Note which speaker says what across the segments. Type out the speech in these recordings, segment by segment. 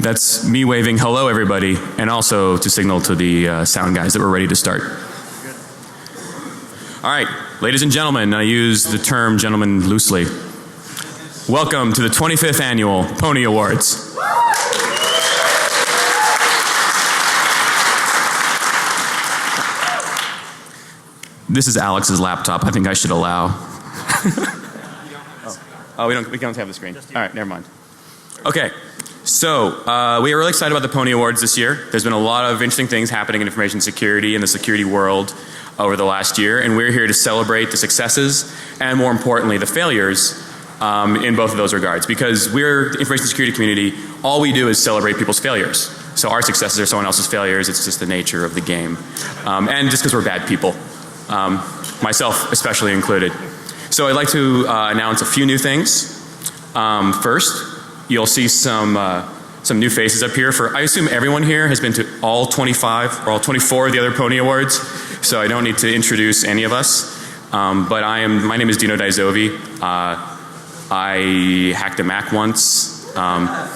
Speaker 1: That's me waving hello everybody, and also to signal to the sound guys that we're ready to start. All right, ladies and gentlemen, I use the term gentlemen loosely. Welcome to the 25th annual Pwnie Awards. This is Alex's laptop. I think I should allow. We don't have the screen. All right, never mind. Okay. So, we are really excited about the Pwnie Awards this year. There's been a lot of interesting things happening in information security and the security world over the last year, and we're here to celebrate the successes and, more importantly, the failures in both of those regards. Because we're the information security community, all we do is celebrate people's failures. So our successes are someone else's failures. It's just the nature of the game. And just because we're bad people. Myself especially included. So I'd like to announce a few new things. First, you'll see some new faces up here. I assume everyone here has been to all 25 or all 24 of the other Pwnie Awards, so I don't need to introduce any of us. But my name is Dino Daizovi. I hacked a Mac once. Yeah.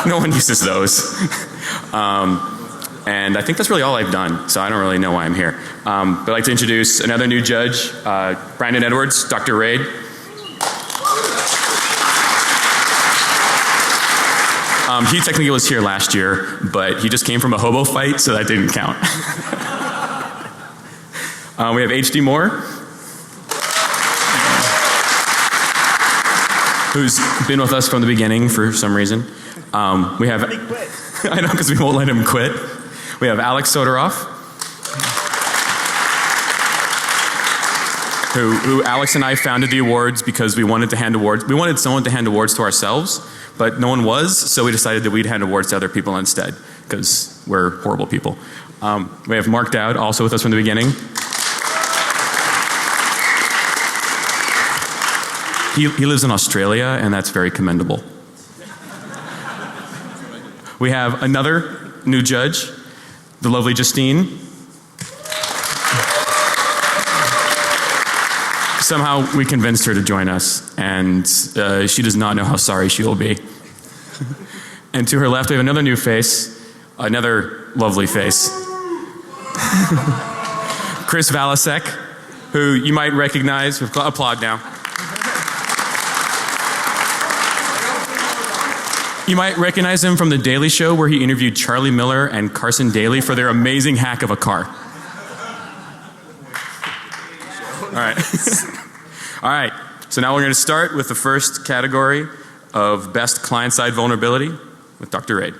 Speaker 1: No one uses those. And I think that's really all I've done, so I don't really know why I'm here. But I'd like to introduce another new judge, Brandon Edwards, Dr. Raid. He technically was here last year, but he just came from a hobo fight, so that didn't count. We have HD Moore, who's been with us from the beginning for some reason. We have I know, because we won't let him quit. We have Alex Todorov, who Alex and I founded the awards because we wanted to hand awards. We wanted someone to hand awards to ourselves, but no one was, so we decided that we'd hand awards to other people instead, because we're horrible people. We have Mark Dowd, also with us from the beginning. He lives in Australia, and that's very commendable. We have another new judge, the lovely Justine. Somehow we convinced her to join us, and she does not know how sorry she will be. And to her left we have another new face, another lovely face. Chris Valasek, who you might recognize. Applaud now. You might recognize him from The Daily Show, where he interviewed Charlie Miller and Carson Daly for their amazing hack of a car. All right. All right. So now we're going to start with the first category of best client-side vulnerability with Dr. Raid.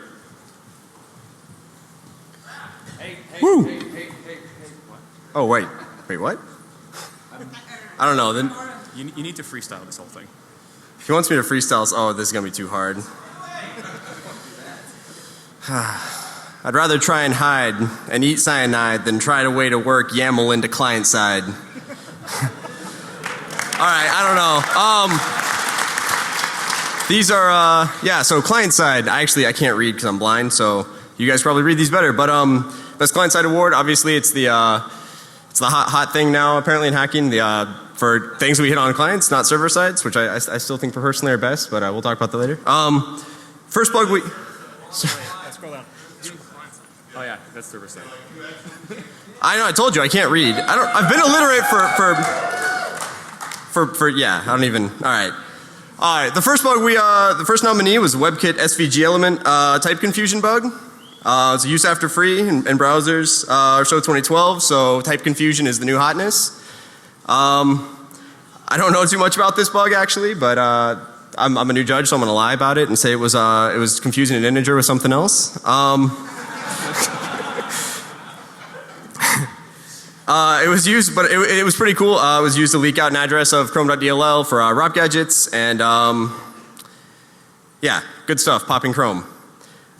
Speaker 1: Woo.
Speaker 2: Hey. Oh, wait. Wait, what? I don't know. Then
Speaker 1: you need to freestyle this whole thing.
Speaker 2: If he wants me to freestyle, oh, this is going to be too hard. I'd rather try and hide and eat cyanide than try to way to work YAML into client side. All right, I don't know. These are, so client side, I can't read because I'm blind, so you guys probably read these better. But best client side award, obviously it's the hot thing now apparently in hacking, for things we hit on clients, not server sides, which I still think personally are best, but we'll talk about that later. First bug we...
Speaker 1: Scroll down. Oh yeah, that's server side.
Speaker 2: I know, I told you I can't read. I've been illiterate I don't even, alright. Alright, the first bug the first nominee was Webkit SVG element type confusion bug. It's a use after free in browsers, show 2012, so type confusion is the new hotness. I don't know too much about this bug actually, but I'm a new judge, so I'm going to lie about it and say it was confusing an integer with something else. It was used, but it was pretty cool. It was used to leak out an address of chrome.dll for ROP gadgets, and yeah, good stuff, popping Chrome.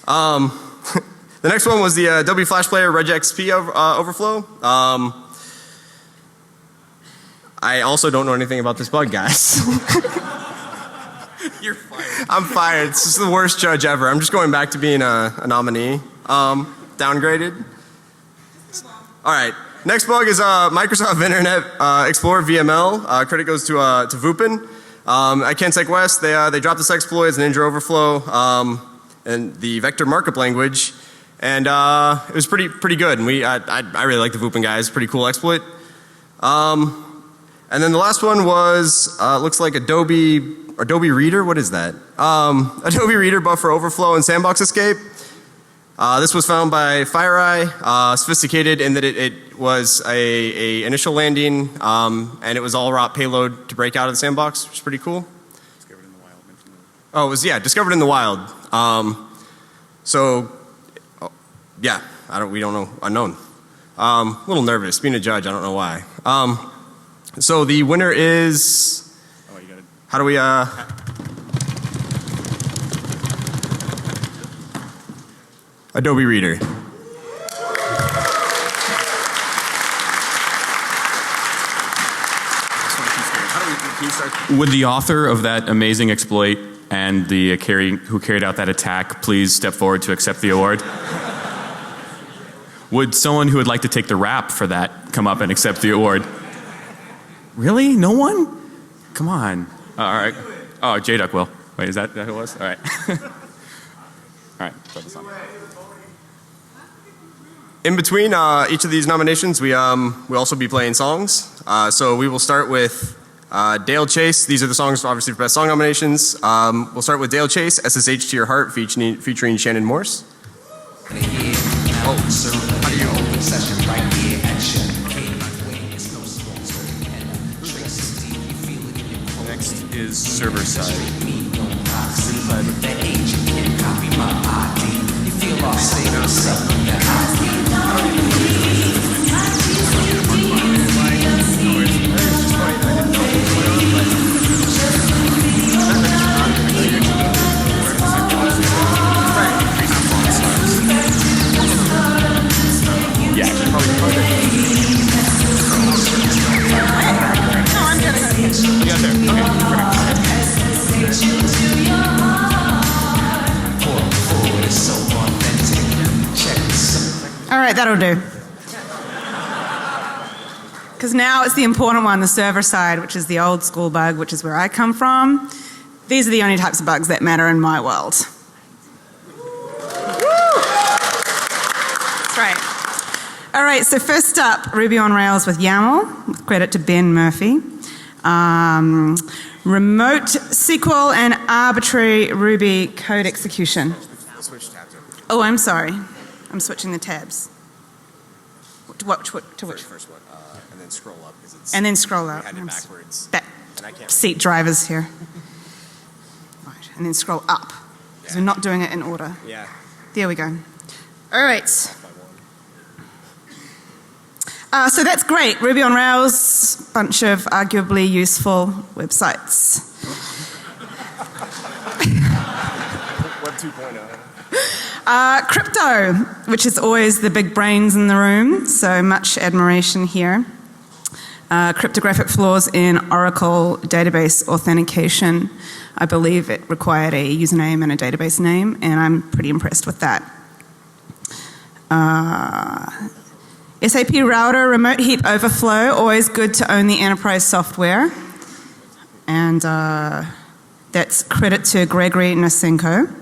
Speaker 2: The next one was the Adobe Flash Player regXP overflow. I also don't know anything about this bug, guys.
Speaker 1: You're fired.
Speaker 2: I'm fired. This is the worst judge ever. I'm just going back to being a nominee. Downgraded. Alright. Next bug is Microsoft Internet Explorer VML. Credit goes to Vupin. At CanSec West, they dropped this exploit as an Ninja overflow and the vector markup language, and it was pretty good. And I really like the Vupin guys. Pretty cool exploit. And then the last one was looks like Adobe Reader. What is that? Adobe Reader buffer overflow and sandbox escape. This was found by FireEye, sophisticated in that it was a initial landing, and it was all raw payload to break out of the sandbox, which is pretty cool.
Speaker 1: Discovered in the wild.
Speaker 2: Oh, it was, yeah, discovered in the wild. We don't know, unknown. A little nervous, being a judge, I don't know why. So the winner is, how do we, Adobe Reader.
Speaker 1: Would the author of that amazing exploit and the who carried out that attack please step forward to accept the award? Would someone who would like to take the rap for that come up and accept the award? Really? No one? Come on. All right. Oh, J-Duck will. Wait, is that who it was? All right. All right. Put this on.
Speaker 2: In between each of these nominations, we'll also be playing songs. So we will start with Dale Chase. These are the songs obviously for best song nominations. We'll start with Dale Chase, SSH to Your Heart, featuring Shannon Morse.
Speaker 1: Next is server side.
Speaker 3: All right, that'll do. Because now it's the important one, the server side, which is the old school bug, which is where I come from. These are the only types of bugs that matter in my world. That's right. All right, so first up, Ruby on Rails with YAML, with credit to Ben Murphy. Remote SQL and arbitrary Ruby code execution. Oh, I'm sorry. I'm switching the tabs. To which?
Speaker 2: First one, and then scroll up.
Speaker 3: And then scroll up.
Speaker 2: Had it backwards.
Speaker 3: Seat drivers here. Right, and then scroll up. Because we're not doing it in order.
Speaker 2: Yeah.
Speaker 3: There we go. All right. So that's great. Ruby on Rails, bunch of arguably useful websites.
Speaker 2: Web 2.0.
Speaker 3: Crypto, which is always the big brains in the room, so much admiration here. Cryptographic flaws in Oracle database authentication. I believe it required a username and a database name, and I'm pretty impressed with that. SAP router, remote heap overflow, always good to own the enterprise software. And that's credit to Gregory Nosenko.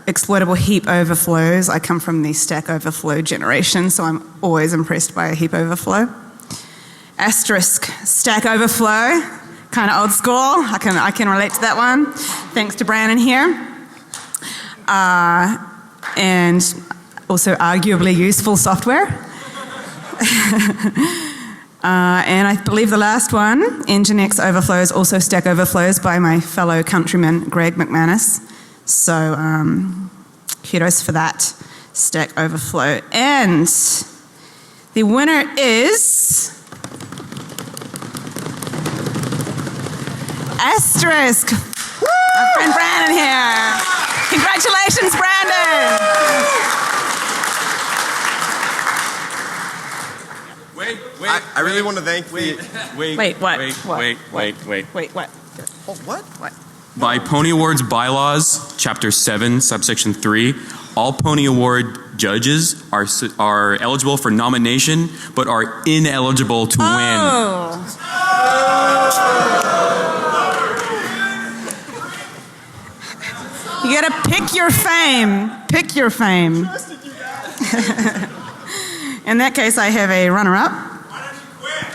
Speaker 3: Exploitable heap overflows. I come from the Stack Overflow generation, so I'm always impressed by a heap overflow. Asterisk, Stack Overflow, kind of old school. I can relate to that one. Thanks to Brandon here. And also arguably useful software. And I believe the last one, Nginx overflows, also Stack Overflows by my fellow countryman Greg McManus. So kudos for that, Stack Overflow. And the winner is Asterisk. Our friend Brandon here. Congratulations, Brandon.
Speaker 1: Wait.
Speaker 2: I really want to thank
Speaker 1: Wait,
Speaker 3: what?
Speaker 1: Wait.
Speaker 3: What?
Speaker 2: Oh, what?
Speaker 3: What?
Speaker 1: By Pwnie Awards bylaws, Chapter 7, Subsection 3, all Pwnie Award judges are eligible for nomination, but are ineligible to win.
Speaker 3: You gotta pick your fame. Pick your fame. In that case, I have a runner-up.
Speaker 4: Why don't you quit?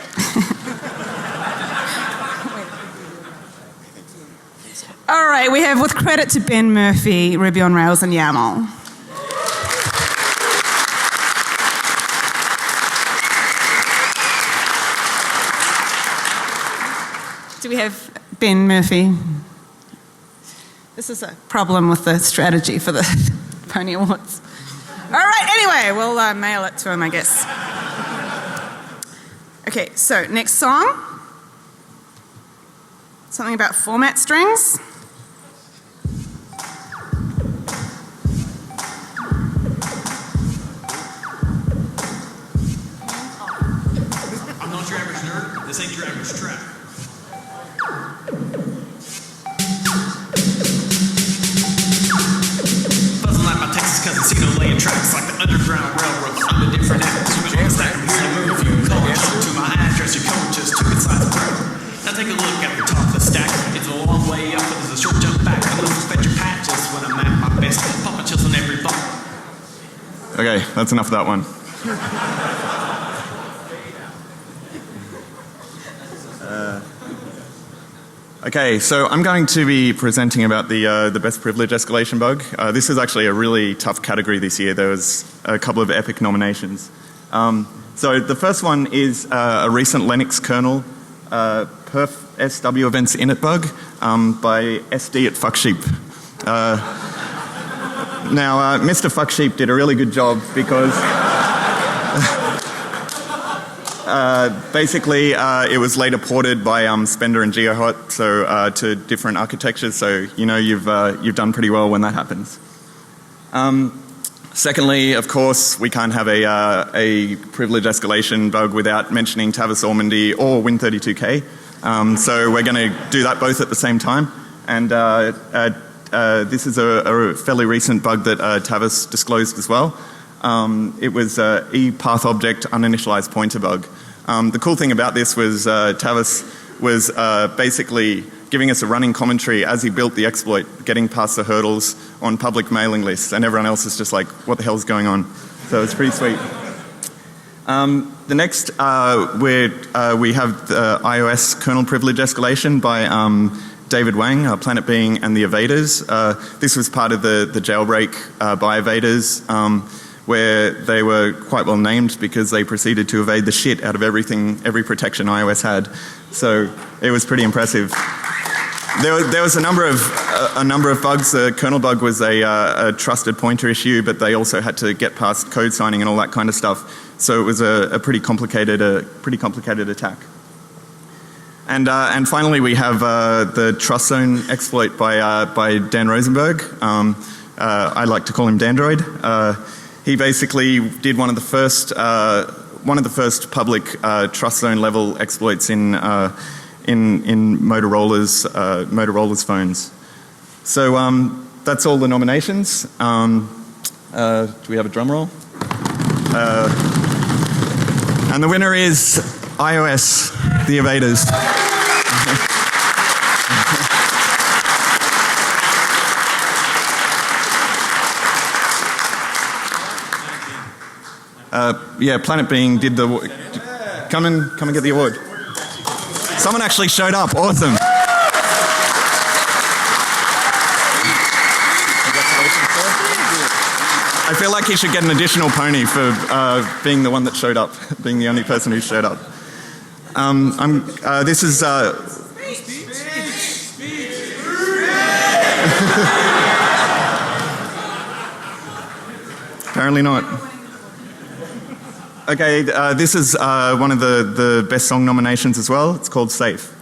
Speaker 3: All right, we have, with credit to Ben Murphy, Ruby on Rails and YAML. Do we have Ben Murphy? This is a problem with the strategy for the Pwnie Awards. All right, anyway, we'll mail it to him, I guess. Okay, so next song. Something about format strings.
Speaker 4: I'm not your average nerd. This ain't your average track. Buzzing like my Texas cousin Cino laying tracks like the Underground Railroad. But I'm a different act. So I'm stack from here to move. If you call it to my address, your code just took its size of throat. Now take a look at the top of the stack. It's a long way up, but there's a short jump back. I don't suspect your patches when I'm at my best. Popping chills on every thought.
Speaker 5: Okay, that's enough of that one. Okay, so I'm going to be presenting about the best privilege escalation bug. This is actually a really tough category this year. There was a couple of epic nominations. So the first one is a recent Linux kernel perf SW events init bug by SD at Fucksheep. Now, Mr. Fucksheep did a really good job because basically it was later ported by Spender and GeoHot to different architectures, so you know you've done pretty well when that happens. Secondly, of course, we can't have a privilege escalation bug without mentioning Tavis Ormandy or Win32k. So we're going to do that both at the same time. And this is a fairly recent bug that Tavis disclosed as well. It was ePath object uninitialized pointer bug. The cool thing about this was Tavis was basically giving us a running commentary as he built the exploit, getting past the hurdles on public mailing lists, and everyone else is just like, what the hell's going on? So it's pretty sweet. The next, we have the iOS kernel privilege escalation by David Wang, Planet Being, and the Evaders. This was part of the jailbreak by Evaders, where they were quite well named because they proceeded to evade the shit out of every protection iOS had. So it was pretty impressive. There was a number of bugs. The kernel bug was a trusted pointer issue, but they also had to get past code signing and all that kind of stuff. So it was a pretty complicated attack. And finally, we have the trust zone exploit by Dan Rosenberg. I like to call him Dandroid. He basically did one of the first public trust zone level exploits in Motorola's phones. So that's all the nominations. Do we have a drum roll? And the winner is iOS, the Evaders. Yeah, Planet Being did the... Come and get the award. Someone actually showed up. Awesome. I feel like he should get an additional pony for being the one that showed up, being the only person who showed up. This is... Apparently not. Okay, this is one of the best song nominations as well. It's called Safe.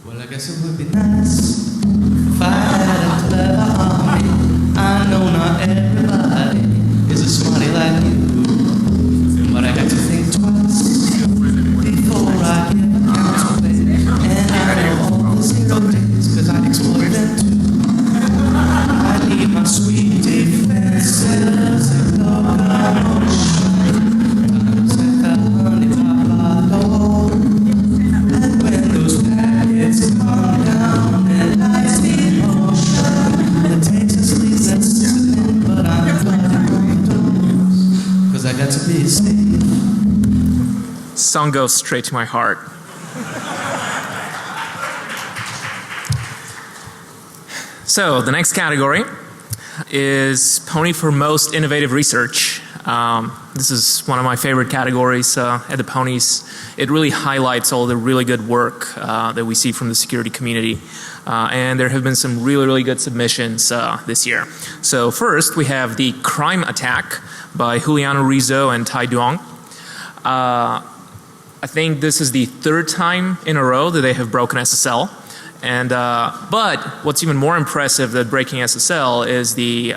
Speaker 6: Well, I guess it would be nice if I had a clever army. I know not everybody is a smarty like you, but I got to think twice before I give a count away. And I know all the 0 days, cause I explored them too. I need my sweet defenses and locomotion. Set that honey pop out. And when those packets come down,
Speaker 7: song goes straight to my heart. So the next category is Pwnie for most innovative research. This is one of my favorite categories at the Pwnies. It really highlights all the really good work that we see from the security community. And there have been some really, really good submissions this year. So first we have the crime attack by Juliano Rizzo and Tai Duong. I think this is the third time in a row that they have broken SSL. And but what's even more impressive than breaking SSL is the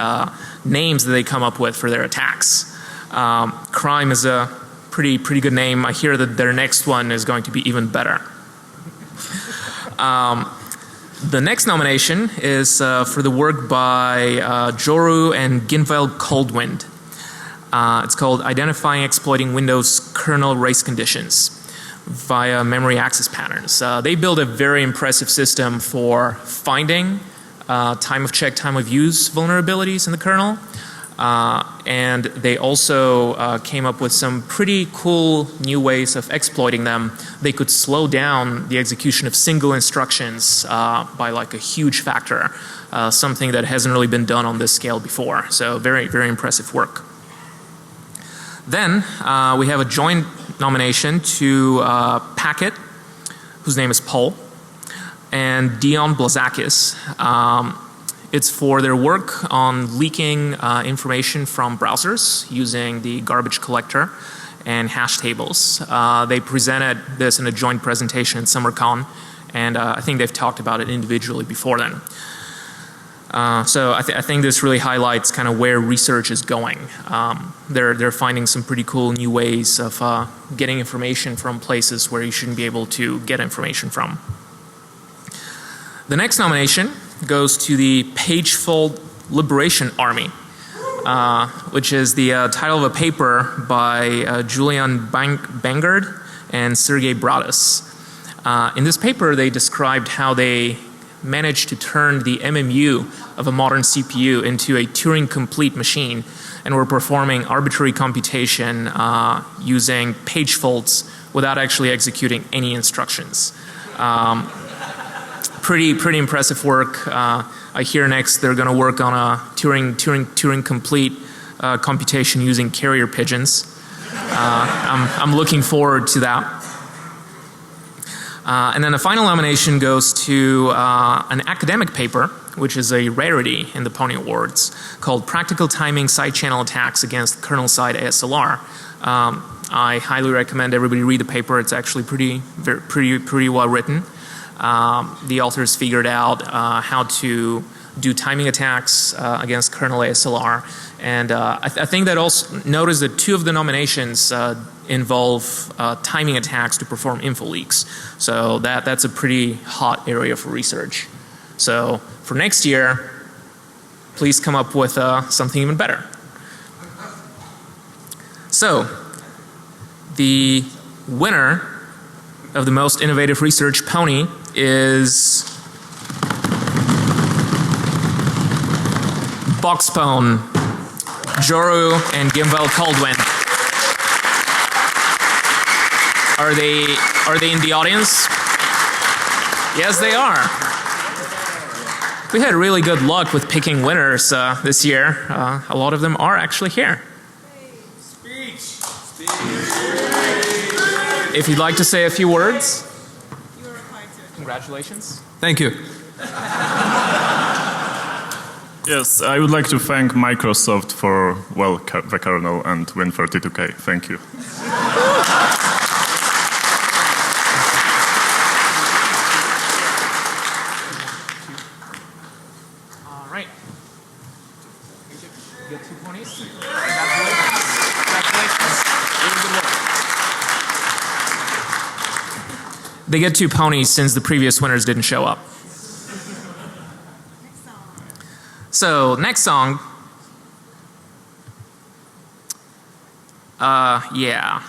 Speaker 7: names that they come up with for their attacks. Crime is a pretty good name. I hear that their next one is going to be even better. The next nomination is for the work by Joru and Ginveld Coldwind. It's called Identifying Exploiting Windows Kernel Race Conditions via Memory Access Patterns. They build a very impressive system for finding time of check, time of use vulnerabilities in the kernel. And they also came up with some pretty cool new ways of exploiting them. They could slow down the execution of single instructions by like a huge factor, something that hasn't really been done on this scale before. So very, very impressive work. Then we have a joint nomination to Packet, whose name is Paul, and Dion Blazakis. It's for their work on leaking information from browsers using the garbage collector and hash tables. They presented this in a joint presentation at SummerCon, and I think they've talked about it individually before then. So I think this really highlights kind of where research is going. They're finding some pretty cool new ways of getting information from places where you shouldn't be able to get information from. The next nomination goes to the Pagefold Liberation Army, which is the title of a paper by Julian Bangard and Sergei Bradas. In this paper they described how they managed to turn the MMU of a modern CPU into a Turing-complete machine and were performing arbitrary computation using page faults without actually executing any instructions. Pretty impressive work. I hear next they're going to work on a Turing-complete computation using carrier pigeons. I'm looking forward to that. And then the final nomination goes to an academic paper, which is a rarity in the Pwnie Awards, called Practical Timing Side Channel Attacks Against Kernel-Side ASLR. I highly recommend everybody read the paper. It's actually pretty well written. The authors figured out how to do timing attacks against kernel ASLR, and I think that also notice that two of the nominations involve timing attacks to perform info leaks. So that's a pretty hot area for research. So for next year, please come up with something even better. So the winner of the most innovative research Pwnie is Boxpone, Joru, and Ginveld Coldwind. Are they in the audience? Yes, they are. We had really good luck with picking winners this year. A lot of them are actually here. If you'd like to say a few words. Congratulations.
Speaker 8: Thank you.
Speaker 9: Yes, I would like to thank Microsoft for, well, the kernel and Win32k. Thank you.
Speaker 7: All right. You get 2 Pwnies. Congratulations. Really good work. They get 2 Pwnies since the previous winners didn't show up. So, next song. Yeah.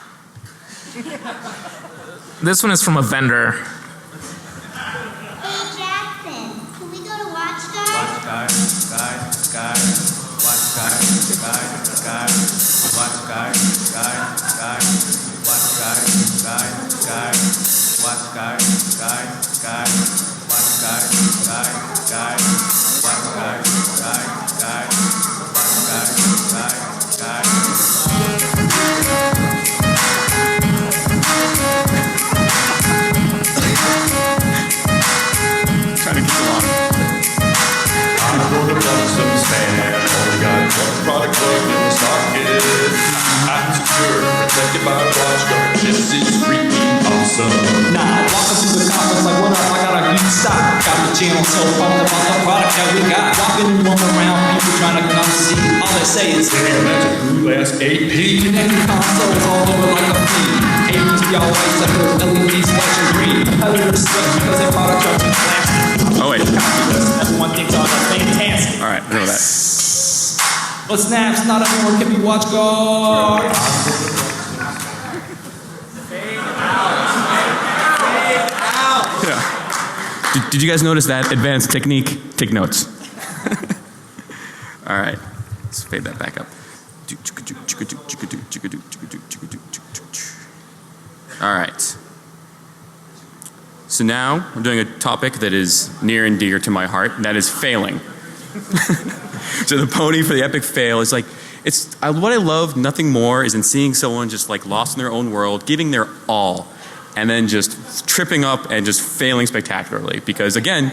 Speaker 7: This one is from a vendor.
Speaker 10: Hey Jackson, can we go to Watch Guys?
Speaker 6: Watch guys, watch guys, watch guys, watch guys, watch guys,
Speaker 1: Trying to get along.
Speaker 8: I'm gonna run some spam. Only got one product plug in the socket. I'm secure, protected by a watchdog. This is freaking awesome.
Speaker 6: Nah, walking through the conference like, what up, I got a huge stock. Got the channel so pumped about the product that we got. Walking and roaming around, people trying to come see. All they say is,
Speaker 8: Damn, that's a cool ass AP.
Speaker 6: connected consoles all over like a flea. ABs be all white suckers, LEDs flashing green. Competitors switch because their product are too flashy.
Speaker 1: Oh wait.
Speaker 6: Everyone thinks all that's fantastic.
Speaker 1: All right, I know that.
Speaker 6: But Snap's not anymore, can be watch guard.
Speaker 1: Yeah. Did you guys notice that advanced technique? Take notes. All right, let's fade that back up. All right. So now we're doing a topic that is near and dear to my heart, and that is failing. So the Pwnie for the epic fail is like, what I love nothing more is in seeing someone just like lost in their own world, giving their all, and then just tripping up and just failing spectacularly. Because again,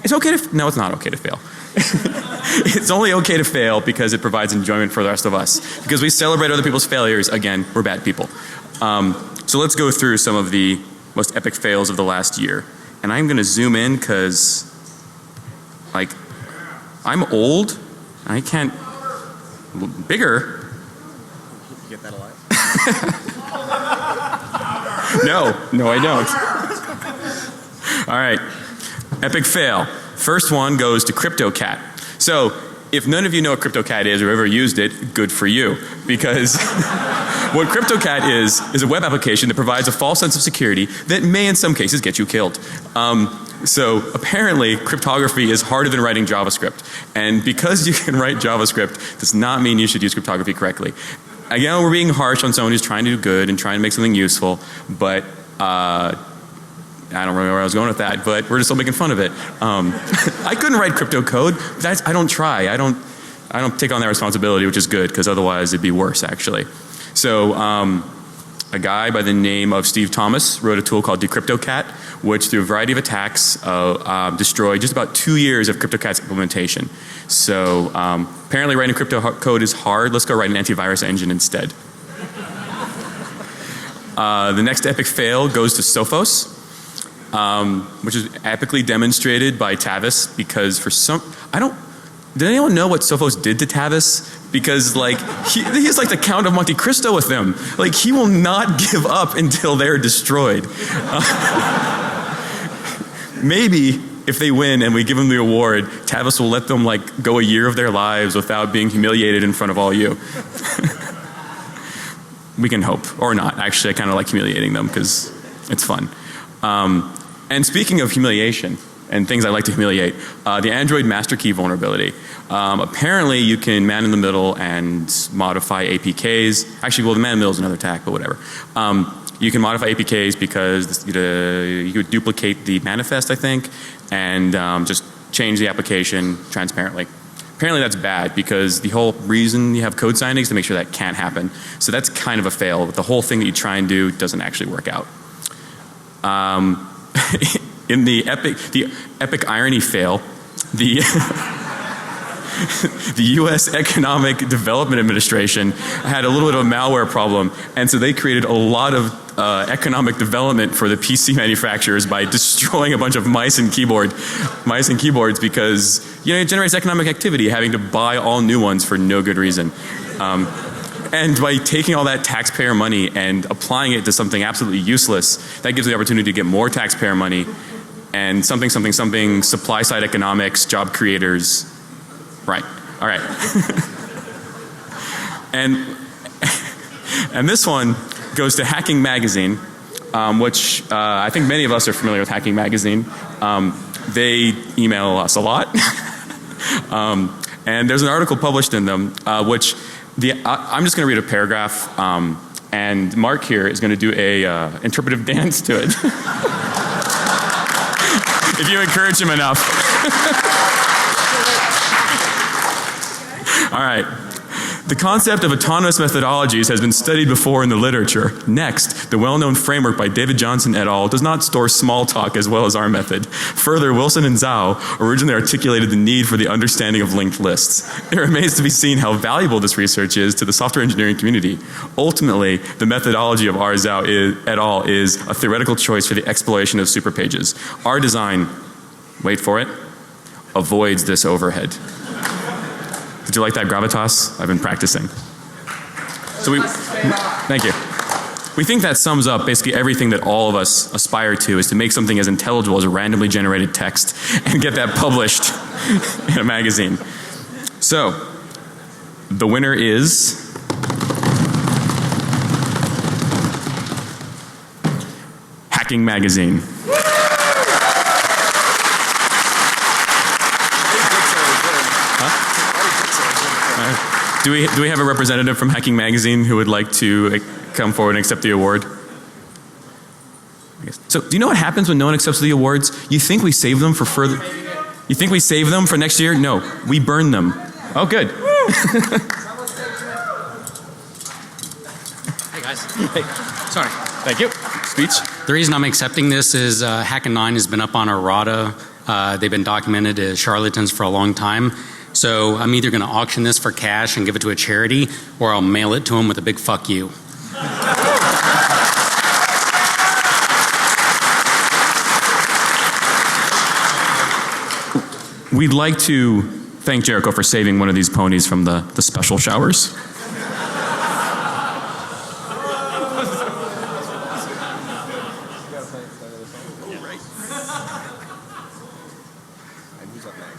Speaker 1: it's okay to, no, it's not okay to fail. It's only okay to fail because it provides enjoyment for the rest of us. Because we celebrate other people's failures, again, we're bad people. So let's go through some of the most epic fails of the last year. And I'm going to zoom in because, like, I'm old. I can't. Bigger.
Speaker 2: You get that alive?
Speaker 1: No, I don't. All right. Epic fail. First one goes to CryptoCat. So, if none of you know what CryptoCat is or ever used it, good for you. Because what CryptoCat is a web application that provides a false sense of security that may in some cases get you killed. So apparently cryptography is harder than writing JavaScript. And because you can write JavaScript does not mean you should use cryptography correctly. Again, we're being harsh on someone who's trying to do good and trying to make something useful, but I don't remember where I was going with that, but we're just still making fun of it. I couldn't write crypto code, but I don't try. I don't take on that responsibility, which is good, because otherwise it'd be worse actually. So a guy by the name of Steve Thomas wrote a tool called DecryptoCat, which through a variety of attacks destroyed just about 2 years of CryptoCat's implementation. So apparently writing crypto code is hard. Let's go write an antivirus engine instead. The next epic fail goes to Sophos, which is epically demonstrated by Tavis because for some, did anyone know what Sophos did to Tavis? Because like, he's like the Count of Monte Cristo with them. Like he will not give up until they're destroyed. Maybe if they win and we give them the award, Tavis will let them like go a year of their lives without being humiliated in front of all you. We can hope, or not. Actually, I kind of like humiliating them because it's fun. And speaking of humiliation and things I like to humiliate, the Android master key vulnerability. Apparently you can man in the middle and modify APKs. Actually, well, the man in the middle is another attack, but whatever. You can modify APKs because you could duplicate the manifest, I think, and just change the application transparently. Apparently that's bad because the whole reason you have code signing is to make sure that can't happen. So that's kind of a fail. But the whole thing that you try and do doesn't actually work out. In the epic irony fail, the U.S. Economic Development Administration had a little bit of a malware problem, and so they created a lot of economic development for the PC manufacturers by destroying a bunch of mice and keyboards because it generates economic activity, having to buy all new ones for no good reason. And by taking all that taxpayer money and applying it to something absolutely useless, that gives the opportunity to get more taxpayer money and something supply side economics, job creators. Right. All right. And this one goes to Hacking Magazine, which I think many of us are familiar with Hacking Magazine. They email us a lot. And there's an article published in them, which I'm just going to read a paragraph And Mark here is going to do a interpretive dance to it. If you encourage him enough. All right. The concept of autonomous methodologies has been studied before in the literature. Next, the well-known framework by David Johnson et al. Does not store small talk as well as our method. Further, Wilson and Zhao originally articulated the need for the understanding of linked lists. It remains to be seen how valuable this research is to the software engineering community. Ultimately, the methodology of R. Zhao et al. Is a theoretical choice for the exploration of superpages. Our design, wait for it, avoids this overhead. Did you like that gravitas? I've been practicing. So thank you. We think that sums up basically everything that all of us aspire to, is to make something as intelligible as a randomly generated text and get that published in a magazine. So, the winner is Hacking Magazine. Do we have a representative from Hacking Magazine who would like to come forward and accept the award? So, do you know what happens when no one accepts the awards? You think we save them for further... You think we save them for next year? No, we burn them. Oh, good.
Speaker 11: Hey guys. Hey, sorry.
Speaker 1: Thank you. Speech.
Speaker 11: The reason I'm accepting this is Hacking9 has been up on Errata. They've been documented as charlatans for a long time. So I'm either going to auction this for cash and give it to a charity, or I'll mail it to them with a big fuck you.
Speaker 1: We'd like to thank Jericho for saving one of these ponies from the special showers.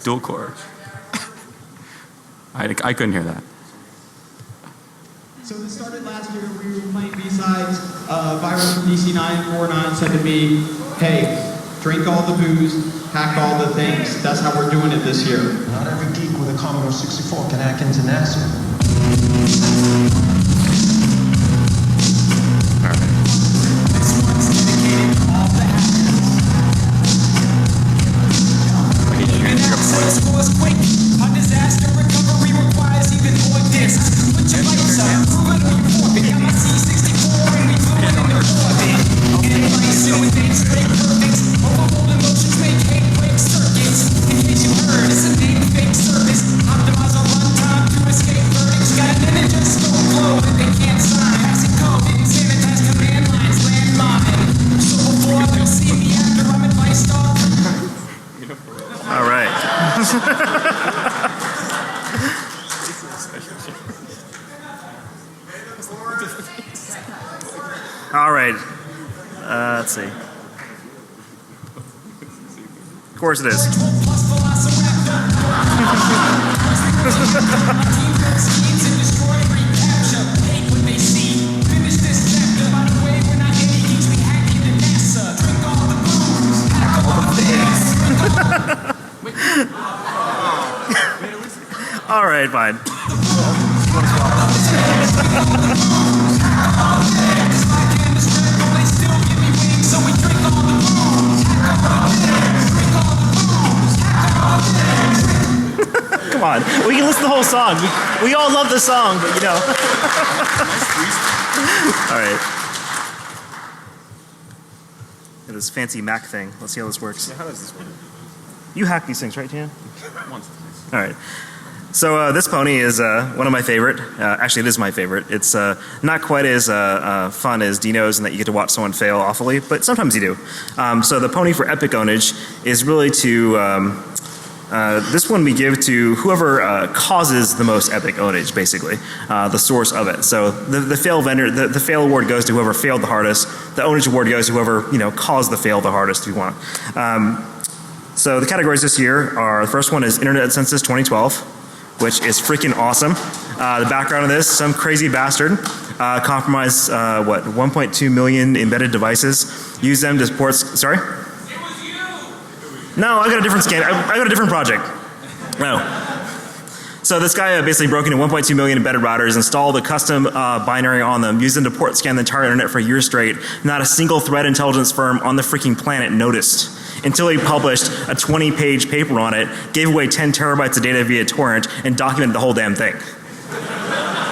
Speaker 1: Dual core. I couldn't hear that.
Speaker 12: So this started last year. We were playing B-sides. Virus from DC949 said to me, hey, drink all the booze, hack all the things. That's how we're doing it this year.
Speaker 13: Not every geek with a Commodore 64 can hack into NASA.
Speaker 14: Let's see. Of course it is. All right, fine. Come on, we can listen to the whole song. We all love the song, but you know. All right. Yeah, this fancy Mac thing. Let's see how this works.
Speaker 1: Yeah, how does this work?
Speaker 14: You hack these things, right, Tina?
Speaker 1: Once.
Speaker 14: All right. So this pony is one of my favorite. Actually, it is my favorite. It's not quite as fun as Dino's in that you get to watch someone fail awfully, but sometimes you do. So the pony for epic ownage is really to this one we give to whoever causes the most epic ownage, basically, the source of it. So the fail vendor, the fail award goes to whoever failed the hardest. The ownage award goes to whoever caused the fail the hardest, if you want. So the categories this year are: the first one is Internet Census 2012, which is freaking awesome. The background of this: some crazy bastard compromised 1.2 million embedded devices, used them to support. Sorry. No, I got a different scan. I got a different project. No. So this guy basically broke into 1.2 million embedded routers, installed a custom binary on them, used them to port scan the entire internet for a year straight. Not a single threat intelligence firm on the freaking planet noticed. Until he published a 20-page paper on it, gave away 10 terabytes of data via torrent, and documented the whole damn thing.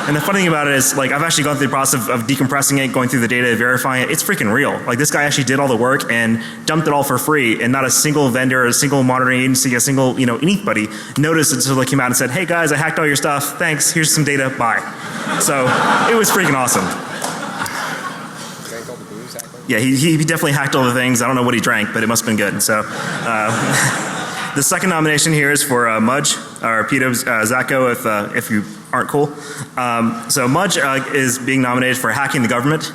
Speaker 14: And the funny thing about it is, like, I've actually gone through the process of decompressing it, going through the data, verifying it. It's freaking real. Like, this guy actually did all the work and dumped it all for free, and not a single vendor, a single monitoring agency, a single, anybody noticed until they came out and said, hey guys, I hacked all your stuff. Thanks. Here's some data. Bye. So it was freaking awesome. Yeah, he definitely hacked all the things. I don't know what he drank, but it must have been good. So, the second nomination here is for Mudge, or Peter Zacco, if you aren't cool. So Mudge is being nominated for hacking the government.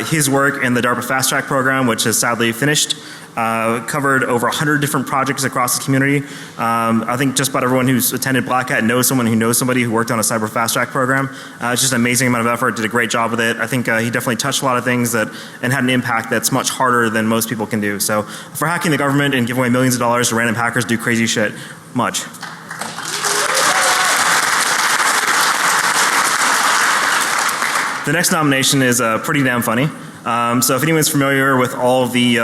Speaker 14: His work in the DARPA Fast Track program, which is sadly finished, covered over 100 different projects across the community. I think just about everyone who's attended Black Hat knows someone who knows somebody who worked on a cyber fast track program. It's just an amazing amount of effort, did a great job with it. I think he definitely touched a lot of things and had an impact that's much harder than most people can do. So for hacking the government and giving away millions of dollars to random hackers do crazy shit, Mudge. The next nomination is pretty damn funny. So if anyone's familiar with all of the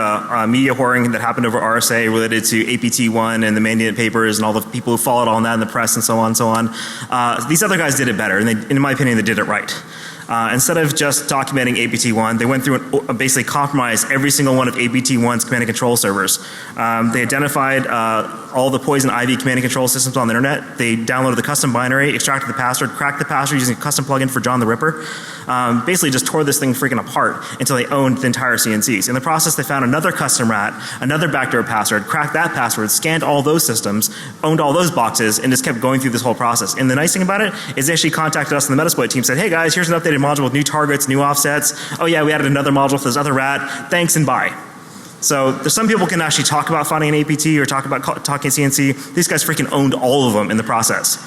Speaker 14: media whoring that happened over RSA related to APT1 and the Mandiant papers and all the people who followed on that in the press and so on and so on, these other guys did it better, and in my opinion they did it right. Instead of just documenting APT1, they went through and basically compromised every single one of APT1's command and control servers. They identified all the poison ivy command and control systems on the internet. They downloaded the custom binary, extracted the password, cracked the password using a custom plugin for John the Ripper. Basically just tore this thing freaking apart until they owned the entire CNCs. In the process, they found another custom rat, another backdoor password, cracked that password, scanned all those systems, owned all those boxes, and just kept going through this whole process. And the nice thing about it is they actually contacted us in the Metasploit team, said, hey guys, here's an updated module with new targets, new offsets. Oh yeah, we added another module for this other rat. Thanks and bye. So there's some people can actually talk about finding an APT or talking CNC. These guys freaking owned all of them in the process.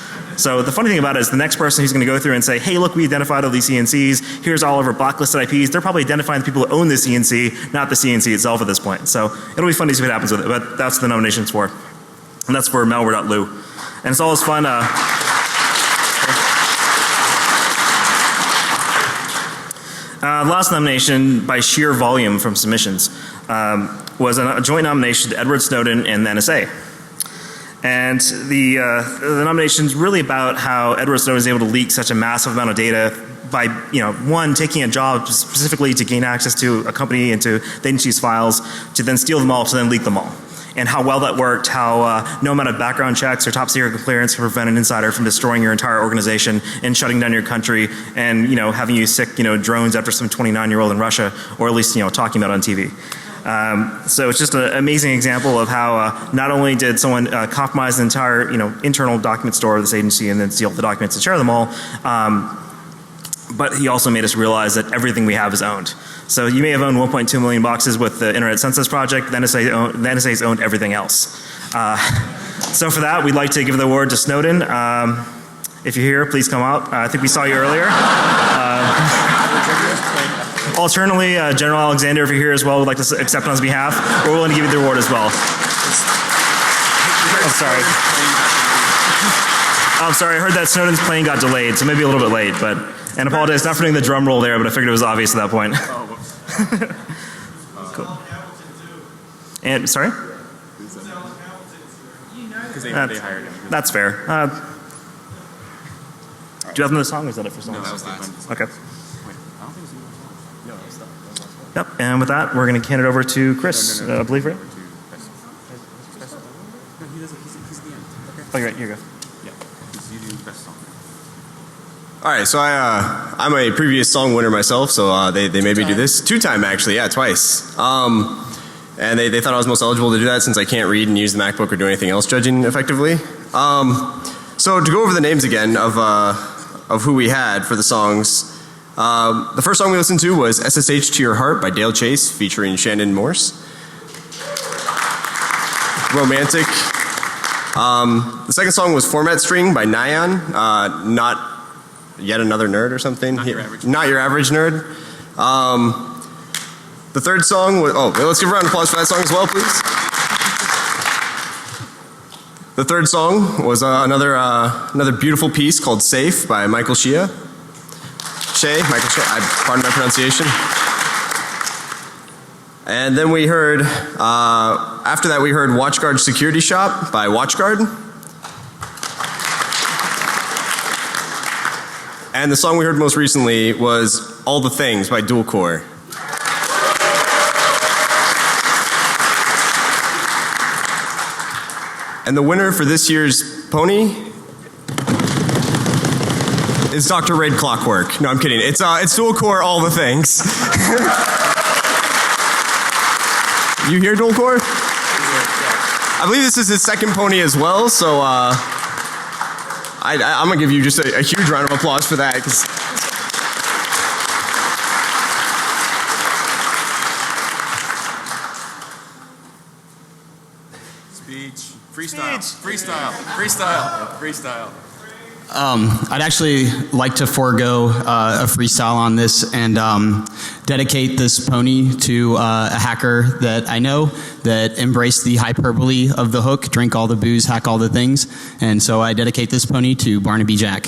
Speaker 14: So the funny thing about it is the next person who's going to go through and say, hey look, we identified all these CNCs, here's all of our blacklisted IPs, they're probably identifying the people who own the CNC, not the CNC itself at this point. So it'll be fun to see what happens with it, but that's what the nomination's for. And that's for malware.lu. And it's always fun. Last nomination by sheer volume from submissions was a joint nomination to Edward Snowden and the NSA. And the nomination is really about how Edward Snowden was able to leak such a massive amount of data by, one, taking a job specifically to gain access to a company and to the agency's files, to then steal them all, to then leak them all. And how well that worked, how no amount of background checks or top secret clearance can prevent an insider from destroying your entire organization and shutting down your country and, having you sick, drones after some 29-year-old in Russia, or at least, talking about it on TV. So it's just an amazing example of how not only did someone compromise the entire, internal document store of this agency and then steal the documents and share them all, but he also made us realize that everything we have is owned. So you may have owned 1.2 million boxes with the Internet Census Project, the NSA's owned everything else. So for that, we'd like to give the award to Snowden. If you're here, please come out. I think we saw you earlier. Alternatively, General Alexander, if you're here as well, would like to accept on his behalf. We're willing to give you the award as well. I'm sorry. I'm sorry, I heard that Snowden's plane got delayed, so maybe a little bit late, and apologize not for doing the drum roll there, but I figured it was obvious at that point. Cool. And, sorry? Because they hired him. That's fair. Do you have another song, or is that it for songs? No, that was last. Okay. Yep, and with that, we're going to hand it over to Chris, I believe, right? Oh, you're right, here you go.
Speaker 2: Alright, so I'm a previous song winner myself, so they made me do this. 2-time actually, yeah, twice. And they thought I was most eligible to do that since I can't read and use the MacBook or do anything else judging effectively. So to go over the names again of who we had for the songs. The first song we listened to was SSH to Your Heart by Dale Chase featuring Shannon Morse. Romantic. The second song was Format String by Nyan, not yet another nerd or something. Not your average nerd. The third song was, let's give a round of applause for that song as well, please. The third song was another beautiful piece called Safe by Michael Shea. Pardon my pronunciation. And then we heard, after that we heard WatchGuard Security Shop by WatchGuard. And the song we heard most recently was All the Things by Dual Core. And the winner for this year's Pwnie is Dr. Raid Clockwork. No, I'm kidding. It's Dual Core All the Things. You hear Dual Core? I believe this is his second Pwnie as well, so I'm going to give you just a huge round of applause for that.
Speaker 1: Speech. Freestyle.
Speaker 12: I'd actually like to forego a freestyle on this and dedicate this Pwnie to a hacker that I know that embraced the hyperbole of the hook, drink all the booze, hack all the things. And so I dedicate this Pwnie to Barnaby Jack.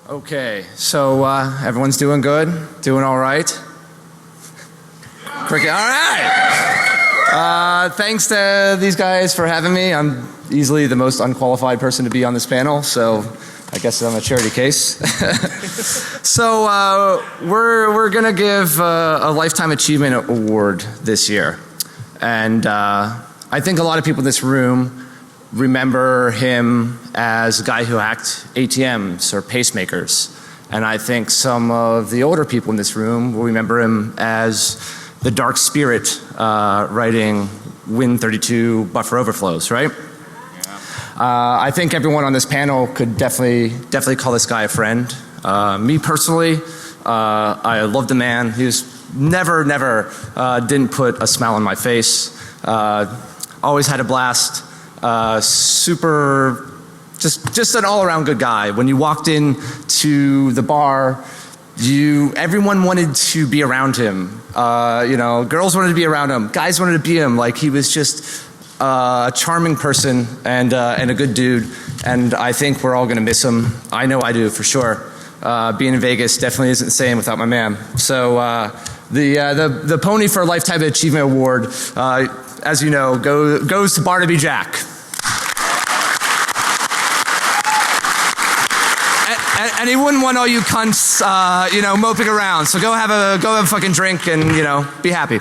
Speaker 15: Okay, so everyone's doing good? Doing all right? Cricket, all right! Thanks to these guys for having me. I'm easily the most unqualified person to be on this panel, so I guess I'm a charity case. So we're going to give a Lifetime Achievement Award this year. And I think a lot of people in this room remember him as a guy who hacked ATMs or pacemakers. And I think some of the older people in this room will remember him as the dark spirit writing Win32 buffer overflows, right? I think everyone on this panel could definitely call this guy a friend. Me personally, I love the man. He was never didn't put a smile on my face. Always had a blast. Super, just an all-around good guy. When you walked in to the bar, everyone wanted to be around him. Girls wanted to be around him. Guys wanted to be him. Like, he was just a charming person and a good dude. And I think we're all going to miss him. I know I do for sure. Being in Vegas definitely isn't the same without my man. So the Pwnie for Lifetime Achievement Award, as you know, goes to Barnaby Jack. And he wouldn't want all you cunts, moping around. So go have a fucking drink and, be happy.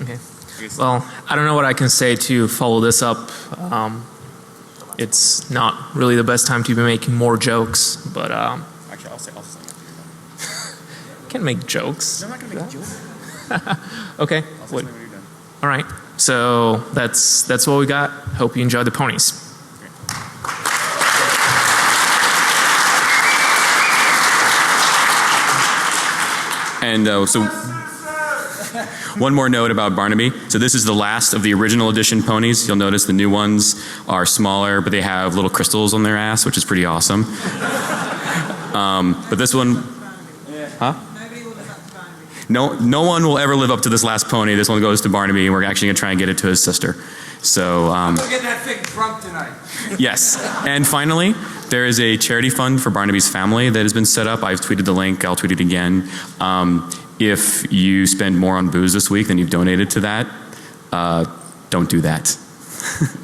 Speaker 7: Okay. Well, I don't know what I can say to follow this up. It's not really the best time to be making more jokes, but
Speaker 1: Actually, I'll say something.
Speaker 7: can't make jokes.
Speaker 1: I'm not going to make a joke.
Speaker 7: Okay.
Speaker 1: I'll say something when you're done.
Speaker 7: All right. So that's what we got. Hope you enjoy the ponies.
Speaker 1: And so one more note about Barnaby. So this is the last of the original edition ponies. You'll notice the new ones are smaller, but they have little crystals on their ass, which is pretty awesome. But this one, huh? No one will ever live up to this last pony. This one goes to Barnaby, and we're actually going to try and get it to his sister. So
Speaker 16: I'm gonna get that thing drunk tonight.
Speaker 1: yes. And finally, there is a charity fund for Barnaby's family that has been set up. I've tweeted the link. I'll tweet it again. If you spend more on booze this week than you've donated to that, don't do that.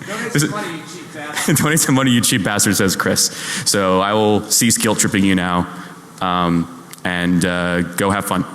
Speaker 16: Donate some money, you cheap bastard.
Speaker 1: Donate some money, you cheap bastard, says Chris. So I will cease guilt tripping you now, and go have fun.